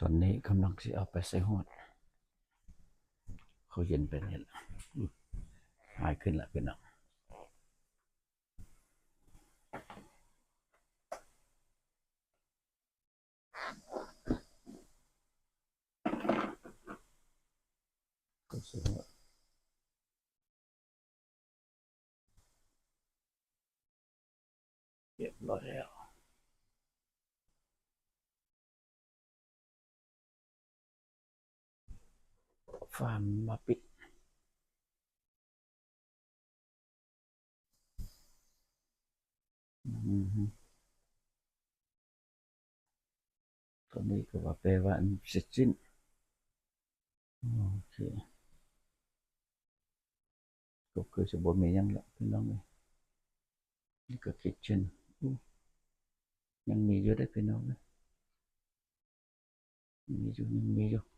ตอนนี้กำลังสิเอาไปใส่ฮอดเขาเย็นไปนี่ละหายขึ้นละพี่น้องก็สิฮอดเรียบร้อยแล้วฟาร์มมาปิดตอนนี้ก็ว่าแปลว่าเสร็จสิ้นโอเคก็คือจะบ่มีหยังละพี่น้องเลยนี่ก็คิดเช่นยังมีอยู่ได้พี่น้องเลยมีอยู่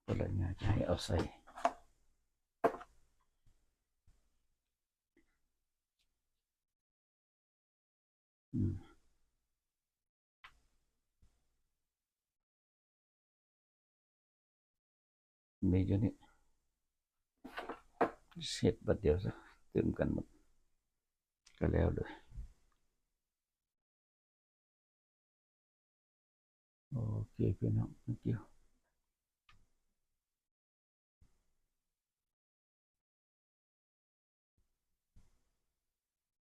ก็เลยงานจะให้เอาใส่มีอยู่นี่เสร็จบัดเดียวซะเติมกันหมดก็แล้วเลยโอเคพี่น้อง thank you